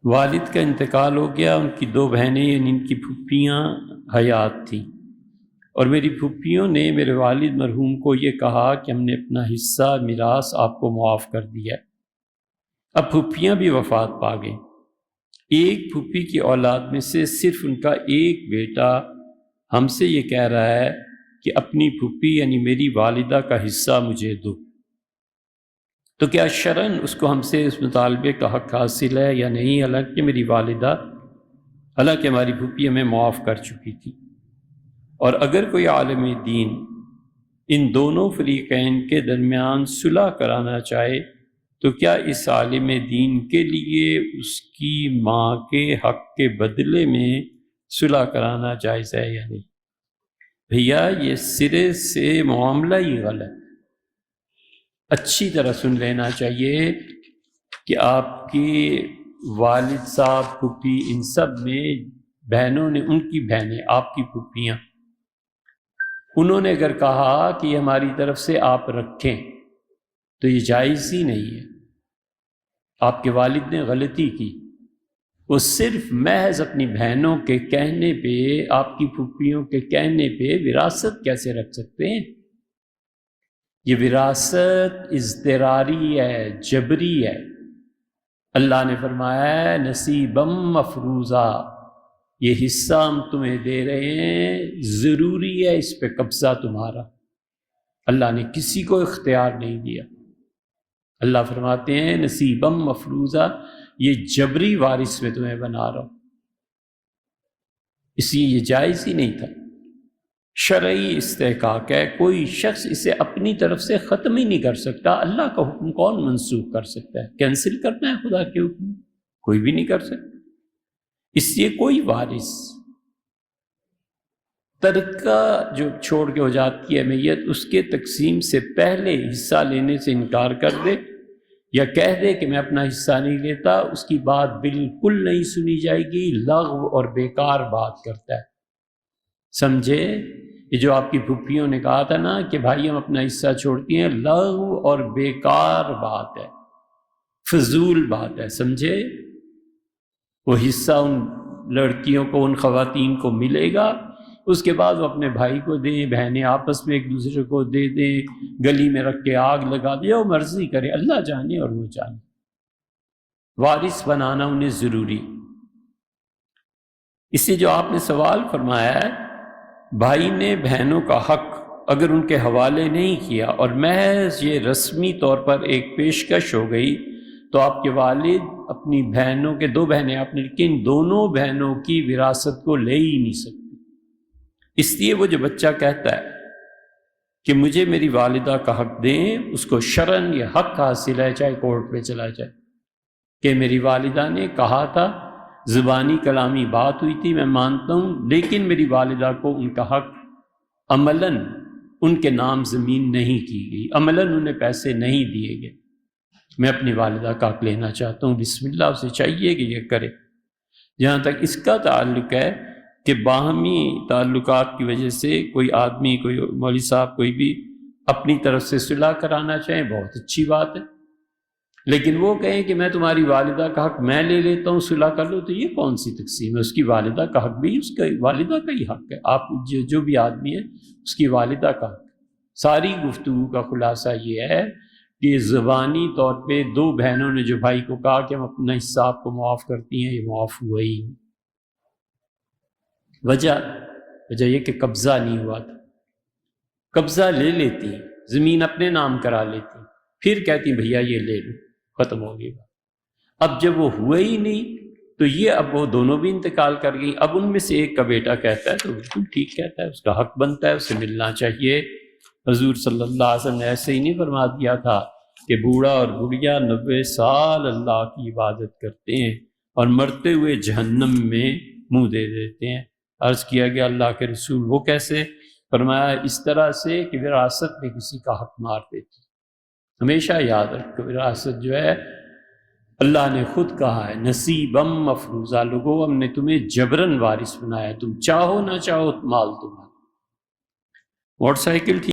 والد کا انتقال ہو گیا، ان کی دو بہنیں یعنی ان کی پھوپھیاں حیات تھیں، اور میری پھوپھیوں نے میرے والد مرحوم کو یہ کہا کہ ہم نے اپنا حصہ میراث آپ کو معاف کر دیا ہے۔ اب پھوپھیاں بھی وفات پا گئیں۔ ایک پھوپھی کی اولاد میں سے صرف ان کا ایک بیٹا ہم سے یہ کہہ رہا ہے کہ اپنی پھوپھی یعنی میری والدہ کا حصہ مجھے دو، تو کیا شرعاً اس کو ہم سے اس مطالبے کا حق حاصل ہے یا نہیں؟ حالانکہ میری والدہ، حالانکہ ہماری پھوپھی ہمیں معاف کر چکی تھی۔ اور اگر کوئی عالم دین ان دونوں فریقین کے درمیان صلح کرانا چاہے تو کیا اس عالم دین کے لیے اس کی ماں کے حق کے بدلے میں صلح کرانا جائز ہے یا نہیں؟ بھیا یہ سرے سے معاملہ ہی غلط۔ اچھی طرح سن لینا چاہیے کہ آپ کے والد صاحب، پھوپھی، ان سب میں بہنوں نے، ان کی بہنیں آپ کی پھوپھیاں، انہوں نے اگر کہا کہ یہ ہماری طرف سے آپ رکھیں تو یہ جائز ہی نہیں ہے۔ آپ کے والد نے غلطی کی، وہ صرف محض اپنی بہنوں کے کہنے پہ، آپ کی پھوپھیوں کے کہنے پہ وراثت کیسے رکھ سکتے ہیں؟ یہ وراثت اضطراری ہے، جبری ہے۔ اللہ نے فرمایا ہے نصیبم مفروضہ، یہ حصہ ہم تمہیں دے رہے ہیں، ضروری ہے اس پہ قبضہ تمہارا۔ اللہ نے کسی کو اختیار نہیں دیا۔ اللہ فرماتے ہیں نصیبم مفروضہ، یہ جبری وارث میں تمہیں بنا رہا ہوں، اس لیے یہ جائز ہی نہیں تھا۔ شرعی استحقاق ہے، کوئی شخص اسے اپنی طرف سے ختم ہی نہیں کر سکتا۔ اللہ کا حکم کون منسوخ کر سکتا ہے؟ کینسل کرنا ہے خدا کے حکم؟ کوئی بھی نہیں کر سکتا۔ اس لیے کوئی وارث ترکہ جو چھوڑ کے ہو جاتی ہے میت، اس کے تقسیم سے پہلے حصہ لینے سے انکار کر دے یا کہہ دے کہ میں اپنا حصہ نہیں لیتا، اس کی بات بالکل نہیں سنی جائے گی، لغو اور بیکار بات کرتا ہے۔ سمجھے؟ یہ جو آپ کی پھوپھیوں نے کہا تھا نا کہ بھائی ہم اپنا حصہ چھوڑتی ہیں، لغو اور بیکار بات ہے، فضول بات ہے، سمجھے؟ وہ حصہ ان لڑکیوں کو، ان خواتین کو ملے گا، اس کے بعد وہ اپنے بھائی کو دیں، بہنیں آپس میں ایک دوسرے کو دے دیں، گلی میں رکھ کے آگ لگا دیں، وہ مرضی کرے، اللہ جانے اور وہ جانے۔ وارث بنانا انہیں ضروری۔ اس سے جو آپ نے سوال فرمایا ہے، بھائی نے بہنوں کا حق اگر ان کے حوالے نہیں کیا اور محض یہ رسمی طور پر ایک پیشکش ہو گئی تو آپ کے والد اپنی بہنوں کے، دو بہنیں آپ نے، لیکن دونوں بہنوں کی وراثت کو لے ہی نہیں سکتے۔ اس لیے وہ جو بچہ کہتا ہے کہ مجھے میری والدہ کا حق دیں، اس کو شرعاً یہ حق حاصل ہے، چاہے کورٹ پہ چلا جائے، کہ میری والدہ نے کہا تھا، زبانی کلامی بات ہوئی تھی، میں مانتا ہوں، لیکن میری والدہ کو ان کا حق عملاً ان کے نام زمین نہیں کی گئی، عملاً انہیں پیسے نہیں دیے گئے، میں اپنی والدہ کا حق لینا چاہتا ہوں۔ بسم اللہ، اسے چاہیے کہ یہ کرے۔ جہاں تک اس کا تعلق ہے کہ باہمی تعلقات کی وجہ سے کوئی آدمی، کوئی مولوی صاحب، کوئی بھی اپنی طرف سے صلح کرانا چاہیں، بہت اچھی بات ہے، لیکن وہ کہیں کہ میں تمہاری والدہ کا حق میں لے لیتا ہوں، صلح کر لو، تو یہ کون سی تقسیم ہے؟ اس کی والدہ کا حق بھی اس کی والدہ کا ہی حق ہے۔ آپ جو بھی آدمی ہے اس کی والدہ کا حق۔ ساری گفتگو کا خلاصہ یہ ہے کہ زبانی طور پہ دو بہنوں نے جو بھائی کو کہا کہ ہم اپنا حصہ آپ کو معاف کرتی ہیں، یہ معاف ہوا ہی نہیں۔ وجہ یہ کہ قبضہ نہیں ہوا تھا۔ قبضہ لے لیتی، زمین اپنے نام کرا لیتی، پھر کہتی بھیا یہ لے لو، ختم ہو گئی بات۔ اب جب وہ ہوئے ہی نہیں تو یہ، اب وہ دونوں بھی انتقال کر گئی، اب ان میں سے ایک کا بیٹا کہتا ہے تو بالکل ٹھیک کہتا ہے، اس کا حق بنتا ہے، اسے ملنا چاہیے۔ حضور صلی اللہ علیہ وسلم نے ایسے ہی نہیں فرما دیا تھا کہ بوڑھا اور بڑھیا 90 سال اللہ کی عبادت کرتے ہیں اور مرتے ہوئے جہنم میں منہ دے دیتے ہیں؟ عرض کیا گیا اللہ کے رسول وہ کیسے؟ فرمایا اس طرح سے کہ وراثت میں کسی کا حق مار دیتی۔ ہمیشہ یاد رکھو، وراثت جو ہے اللہ نے خود کہا ہے نصیبم مفروضہ، لوگوں ہم نے تمہیں جبرن وارث بنایا، تم چاہو نہ چاہو مال تمہارا۔ موٹر سائیکل تھی